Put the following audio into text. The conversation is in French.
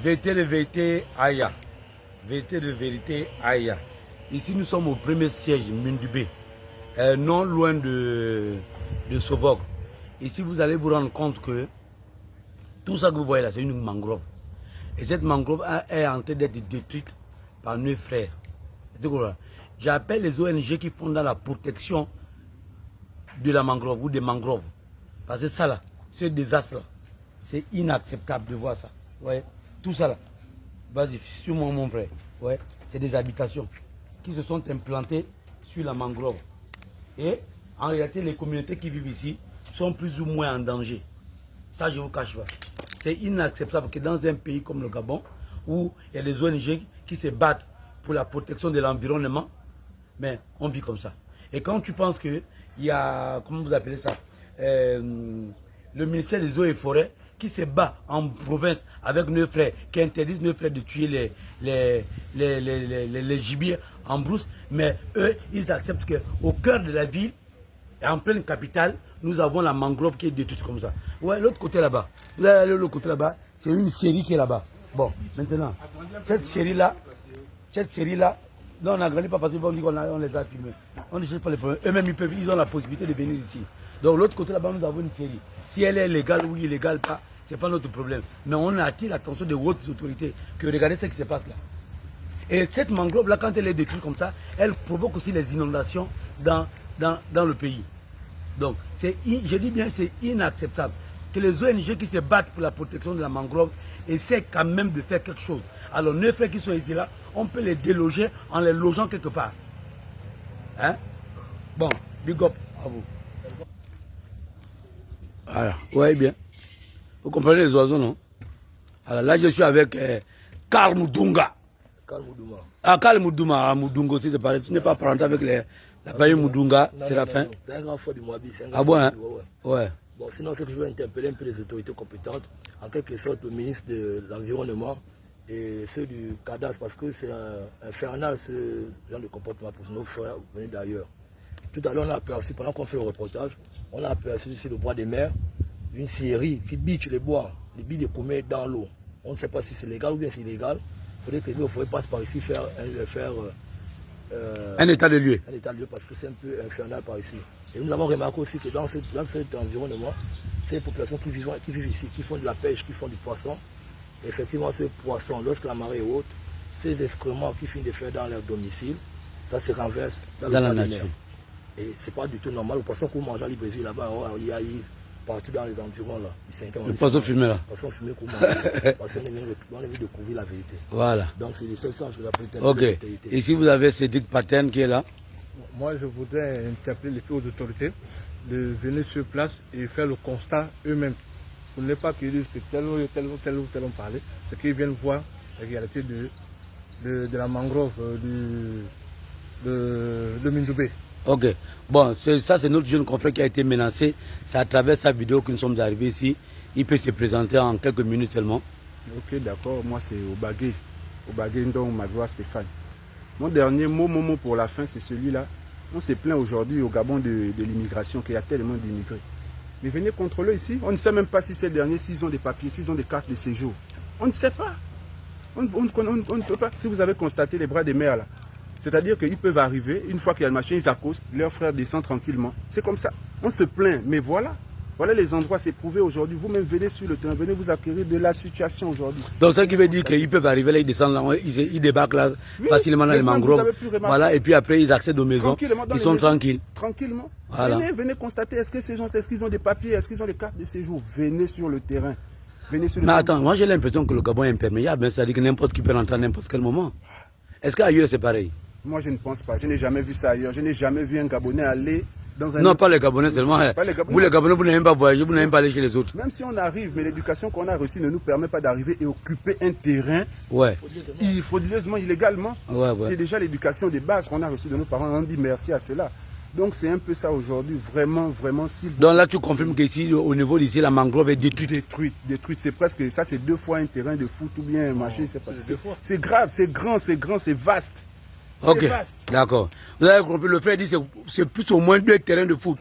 Vérité de vérité, Aya. Vérité de vérité, Aya. Ici, nous sommes au premier siège, Mundubé, non loin de Sovog. Ici, vous allez vous rendre compte que tout ça que vous voyez là, c'est une mangrove. Et cette mangrove est en train d'être détruite par nos frères. J'appelle les ONG qui font dans la protection de la mangrove ou des mangroves. Parce que ça là, ce désastre là, c'est inacceptable de voir ça. Ouais. Tout ça là, vas-y, suis-moi mon frère. Ouais. C'est des habitations qui se sont implantées sur la mangrove. Et en réalité, les communautés qui vivent ici sont plus ou moins en danger. Ça, je ne vous cache pas. C'est inacceptable que dans un pays comme le Gabon, où il y a des ONG qui se battent pour la protection de l'environnement, mais on vit comme ça. Et quand tu penses qu'il y a, comment vous appelez ça, le ministère des Eaux et Forêts qui se bat en province avec nos frères, qui interdisent nos frères de tuer les gibiers en brousse, mais eux, ils acceptent qu'au cœur de la ville, en pleine capitale, nous avons la mangrove qui est détruite comme ça. Ouais, l'autre côté là-bas, vous allez aller de l'autre côté là-bas, c'est une série qui est là-bas. Bon, maintenant, cette série-là, non, on n'agrandit pas parce qu'on dit qu'on les a filmés. On ne cherche pas les problèmes. Eux-mêmes, ils ont la possibilité de venir ici. Donc, l'autre côté là-bas, nous avons une série. Si elle est légale ou illégale, pas, ce n'est pas notre problème. Mais on attire l'attention des hautes autorités que regardez ce qui se passe là. Et cette mangrove-là, quand elle est détruite comme ça, elle provoque aussi les inondations dans le pays. Donc, je dis bien, c'est inacceptable que les ONG qui se battent pour la protection de la mangrove essaient quand même de faire quelque chose. Alors, nos frères qui sont ici là, on peut les déloger en les logeant quelque part. Hein? Bon, big up à vous. Voilà, ouais, bien. Vous comprenez les oiseaux, non? Alors là, je suis avec Karl Moudunga. Karl Moudouma. Ah, Karl Moudouma, Moudunga aussi, c'est pareil. Tu n'es pas parenté avec la famille Moudunga, c'est la fin. C'est un grand frère du Moabi. Ah bon, hein? Ouais. Bon, sinon, c'est que je veux interpeller un peu les autorités compétentes, en quelque sorte le ministre de l'Environnement et ceux du cadastre, parce que c'est infernal ce genre de comportement pour nos frères venus d'ailleurs. Tout à l'heure, on a aperçu, pendant qu'on fait le reportage, on a aperçu sur le bois des mers une scierie qui biche les bois, les billes de comètes dans l'eau. On ne sait pas si c'est légal ou bien c'est illégal. Il faudrait que les eaux passent par ici faire un état de lieu. Un état de lieu parce que c'est un peu infernal par ici. Et nous avons remarqué aussi que dans cet environnement, ces populations qui vivent ici, qui font de la pêche, qui font du poisson, et effectivement ces poissons, lorsque la marée est haute, ces excréments qu'ils finissent de faire dans leur domicile, ça se renverse dans la nature. Et c'est pas du tout normal. Le poisson qu'on mange à Libreville là-bas, il y a partout dans les environs là. Le poisson fumé là. Le poisson fumé qu'on mange. Parce qu'on est venu découvrir la vérité. Voilà. Donc c'est le seul sens que j'appelle. Ok. Ici vous avez Cédric Paten qui est là. Moi je voudrais interpeller les plus hautes autorités de venir sur place et faire le constat eux-mêmes. Pour ne pas qu'ils disent que tel ont parlé, c'est qu'ils viennent voir la réalité de la mangrove de Mindoubé. Ok. Bon, ça c'est notre jeune confrère qui a été menacé. C'est à travers sa vidéo que nous sommes arrivés ici. Il peut se présenter en quelques minutes seulement. Ok, d'accord. Moi c'est Obagé donc Magloire Stéphane. Mon dernier mot pour la fin, c'est celui-là. On se plaint aujourd'hui au Gabon de l'immigration, qu'il y a tellement d'immigrés. Mais venez contrôler ici. On ne sait même pas si ces derniers, s'ils ont des papiers, s'ils ont des cartes de séjour. On ne sait pas. On ne peut pas. Si vous avez constaté les bras des mers là, c'est-à-dire qu'ils peuvent arriver, une fois qu'il y a le machin, ils accostent, leurs frères descendent tranquillement. C'est comme ça. On se plaint, mais voilà. Voilà les endroits, c'est prouvé aujourd'hui. Vous-même venez sur le terrain, venez vous acquérir de la situation aujourd'hui. Donc ça qui veut dire qu'ils peuvent arriver là, ils descendent là, ils débarquent là facilement dans les mangroves. Voilà, et puis après ils accèdent aux maisons. Ils sont tranquilles. Tranquillement. Voilà. Venez constater, est-ce que ces gens, est-ce qu'ils ont des papiers, est-ce qu'ils ont des cartes de séjour? Venez sur le terrain. Mais attends, moi j'ai l'impression que le Gabon est imperméable, c'est-à-dire que n'importe qui peut rentrer à n'importe quel moment. Est-ce qu'ailleurs c'est pareil? Moi je ne pense pas, je n'ai jamais vu ça ailleurs. Je n'ai jamais vu un Gabonais aller dans un... Non, pas les Gabonais seulement. Pas les Gabonais. Vous les Gabonais, vous n'avez même pas voyagé, vous n'avez même pas allé chez les autres. Même si on arrive, mais l'éducation qu'on a reçue ne nous permet pas d'arriver et occuper un terrain frauduleusement, illégalement. Ouais. C'est déjà l'éducation de base qu'on a reçue de nos parents. On dit merci à cela. Donc c'est un peu ça aujourd'hui, vraiment, s'il vous... Donc là tu confirmes qu'ici, au niveau d'ici, la mangrove est détruite. Détruite, c'est presque, ça c'est 2 fois un terrain de foot ou bien un machin, c'est grave, c'est grand, c'est vaste. Ok, d'accord. Vous avez compris, le frère dit que c'est plus ou moins 2 terrains de foot.